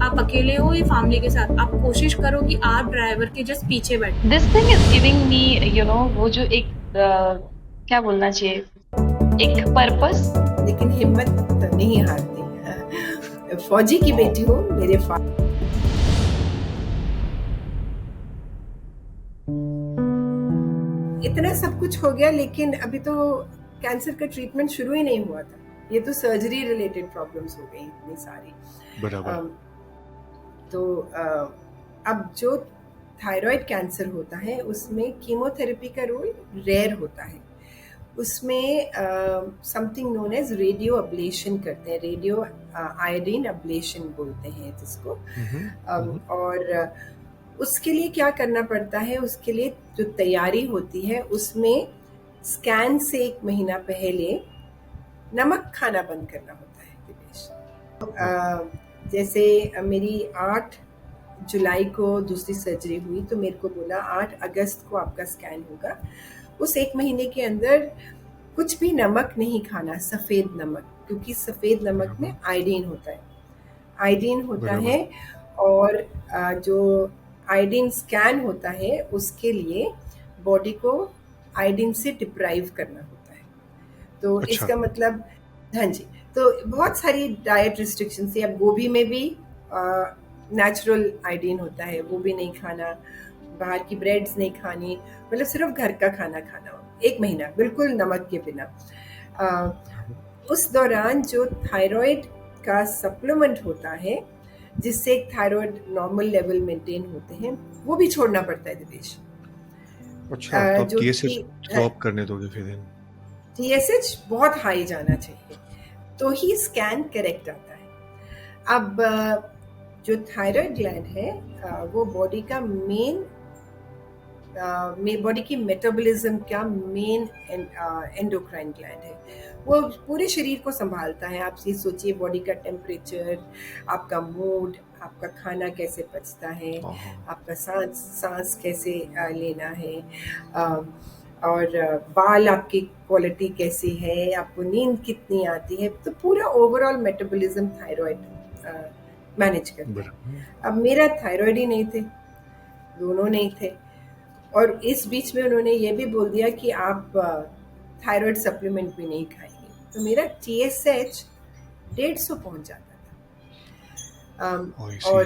आप अकेले हो या फैमिली के साथ, आप कोशिश करो कि आप ड्राइवर के जस्ट पीछे बैठो। This thing is giving me वो जो एक क्या बोलना चाहिए, एक पर्पस। लेकिन हिम्मत नहीं हारती। फौजी की बेटी हूँ, मेरे इतना सब कुछ हो गया, लेकिन अभी तो कैंसर का ट्रीटमेंट शुरू ही नहीं हुआ था। ये तो सर्जरी रिलेटेड प्रॉब्लम्स हो गई इतनी सारी। बराबर। तो अब जो थायराइड कैंसर होता है उसमें कीमोथेरेपी का रोल रेयर होता है। उसमें something known as radio ablation करते हैं, रेडियो आयोडीन अब्लेशन बोलते हैं जिसको। और उसके लिए क्या करना पड़ता है, उसके लिए जो तैयारी होती है उसमें स्कैन से 1 महीना पहले नमक खाना बंद करना होता है दिनेश। जैसे मेरी 8 जुलाई को दूसरी सर्जरी हुई, तो मेरे को बोला 8 अगस्त को आपका स्कैन होगा। उस 1 महीने के अंदर कुछ भी नमक नहीं खाना, सफ़ेद नमक, क्योंकि सफ़ेद नमक में आयोडीन होता है, आयोडीन होता है। और जो आयोडीन स्कैन होता है उसके लिए बॉडी को आयोडीन से डिप्राइव करना होता है। तो अच्छा। इसका मतलब, हाँ जी, तो बहुत सारी डाइट रिस्ट्रिक्शन है। अब गोभी में भी नेचुरल आयोडीन होता है, वो भी नहीं खाना, बाहर की ब्रेड्स नहीं खानी, मतलब सिर्फ घर का खाना खाना 1 महीना बिल्कुल नमक के बिना। उस दौरान जो थायराइड का सप्लीमेंट होता है जिससे थायराइड नॉर्मल लेवल मेंटेन होते हैं, वो भी छोड़ना पड़ता है दिवेश। अच्छा, तो आप TSH ड्रॉप करने दोगे फिर? TSH बहुत हाई जाना चाहिए तो ही स्कैन करेक्ट आता है। अब जो थायराइड ग्लैंड है वो बॉडी का बॉडी की मेटाबॉलिज्म का मेन एंडोक्राइन ग्लैंड है। वो पूरे शरीर को संभालता है। आप ये सोचिए, बॉडी का टेम्परेचर, आपका मूड, आपका खाना कैसे पचता है, आपका सांस कैसे लेना है, और बाल आपकी क्वालिटी कैसी है, आपको नींद कितनी आती है, तो पूरा ओवरऑल मेटाबॉलिज्म थायराइड मैनेज करता है। अब मेरा थायराइड ही नहीं थे, दोनों नहीं थे, और इस बीच में उन्होंने ये भी बोल दिया कि आप थायराइड सप्लीमेंट भी नहीं खाएंगे, तो मेरा TSH 150 पहुंच जाता था। और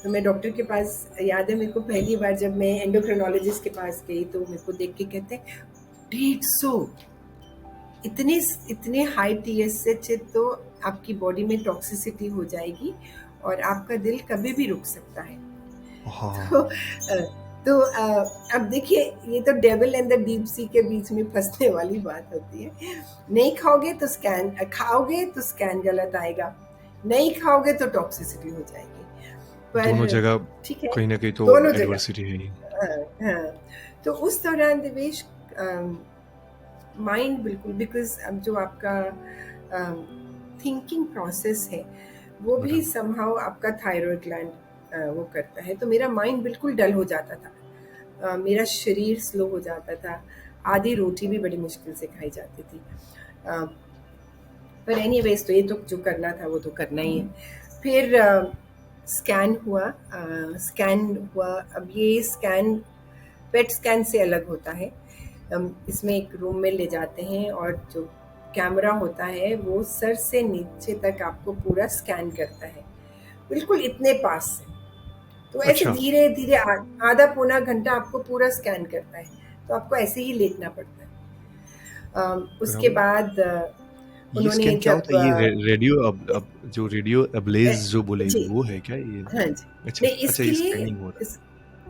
तो मैं डॉक्टर के पास, याद है मेरे को पहली बार जब मैं एंडोक्रिनोलॉजिस्ट के पास गई तो मेरे को देख के कहते 150, इतने हाई TSH है तो आपकी बॉडी में टॉक्सिसिटी हो जाएगी और आपका दिल कभी भी रुक सकता है। तो अब देखिए, ये तो devil and the deep sea के बीच में फंसने वाली बात होती है। नहीं खाओगे तो स्कैन, खाओगे तो स्कैन गलत आएगा, नहीं खाओगे तो टॉक्सिसिटी हो जाएगी। पर दोनों जगह ठीक है, कहीं ना कहीं तो दोनों एडवर्सिटी है ही। हाँ, तो उस दौरान दिवेश माइंड बिल्कुल, बिकॉज अब जो आपका थिंकिंग प्रोसेस है वो भी समहाउ आपका थायराइड ग्लैंड वो करता है, तो मेरा माइंड बिल्कुल डल हो जाता था, मेरा शरीर स्लो हो जाता था, आधी रोटी भी बड़ी मुश्किल से खाई जाती थी। पर एनीवेज, तो ये तो जो करना था वो तो करना ही है। फिर स्कैन हुआ। अब ये स्कैन पेट स्कैन से अलग होता है। इसमें एक रूम में ले जाते हैं और जो कैमरा होता है वो सर से नीचे तक आपको पूरा स्कैन करता है, बिल्कुल इतने पास से। तो ऐसे धीरे धीरे आधा पौना घंटा आपको पूरा स्कैन करता है, तो आपको ऐसे ही लेटना पड़ता है। उसके बाद उन्होंने जब जो रेडियो अब्लेज जो बोले वो है क्या ये? हाँ जी। अच्छा, नहीं, इसके ये लिए स्कैनिंग हो रहा है।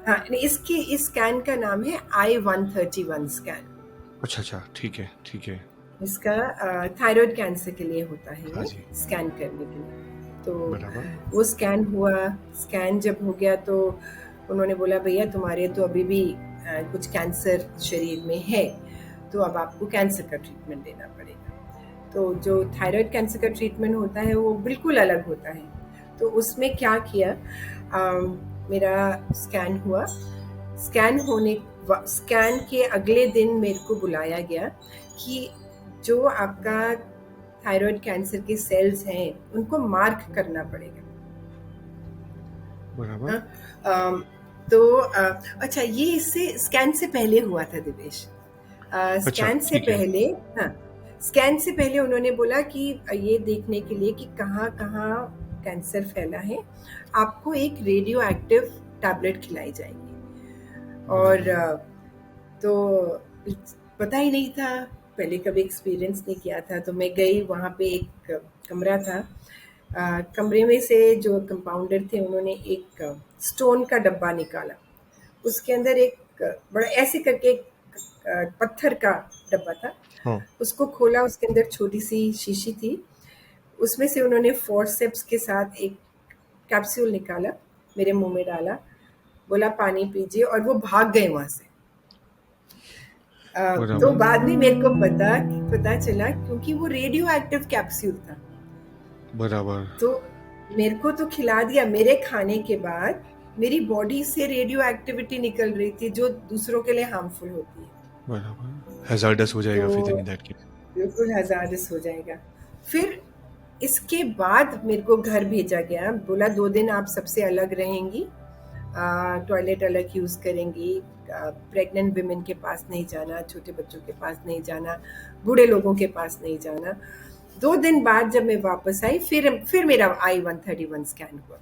हाँ, इस स्कैन का नाम है I-131 स्कैन। अच्छा, ठीक है। इसका थायराइड कैंसर के लिए होता है, ये स्कैन करने के लिए। तो वो स्कैन हुआ। स्कैन जब हो गया तो उन्होंने बोला, भैया तुम्हारे तो अभी भी कुछ कैंसर शरीर में है, तो अब आपको कैंसर का ट्रीटमेंट देना पड़ेगा। तो जो थायराइड कैंसर का ट्रीटमेंट होता है वो बिल्कुल अलग होता है। तो उसमें क्या किया, मेरा स्कैन हुआ। स्कैन के अगले दिन मेरे को बुलाया गया कि जो आपका थायराइड कैंसर के सेल्स हैं उनको मार्क करना पड़ेगा। बराबर। हाँ, तो अच्छा, ये इससे स्कैन से पहले हुआ था दिवेश। अच्छा, स्कैन से ठीक है। पहले, हाँ, स्कैन से पहले उन्होंने बोला कि ये देखने के लिए कि कहाँ कहाँ कैंसर फैला है, आपको एक रेडियो एक्टिव टैबलेट खिलाई जाएगी। और बराबर। तो पता ही नहीं था, पहले कभी एक्सपीरियंस नहीं किया था। तो मैं गई, वहाँ पे एक कमरा था। कमरे में से जो कंपाउंडर थे उन्होंने एक स्टोन का डब्बा निकाला। उसके अंदर एक बड़ा ऐसे करके एक पत्थर का डब्बा था। हाँ। उसको खोला, उसके अंदर छोटी सी शीशी थी। उसमें से उन्होंने फोर्सेप्स के साथ एक कैप्सूल निकाला, मेरे मुंह में डाला, बोला पानी पीजिए, और वो भाग गए वहां से। तो बराबर। बाद में मेरे को पता चला, क्योंकि वो रेडियो एक्टिव कैप्सूल था। बराबर। तो मेरे को तो खिला दिया, मेरे खाने के बाद मेरी बॉडी से रेडियो एक्टिविटी निकल रही थी जो दूसरों के लिए हार्मफुल होती है। बराबर। हैजार्डस हो जाएगा फिर तो इन दैट केस। बिल्कुल हजारस हो जाएगा। फिर इसके बाद मेरे को घर भेजा गया, बोला 2 दिन आप सबसे अलग रहेंगी, टॉयलेट अलग यूज करेंगी, प्रेग्नेंट विमेन के पास नहीं जाना, छोटे बच्चों के पास नहीं जाना, बूढ़े लोगों के पास नहीं जाना। 2 दिन बाद जब मैं वापस आई, फिर मेरा I-131 स्कैन हुआ।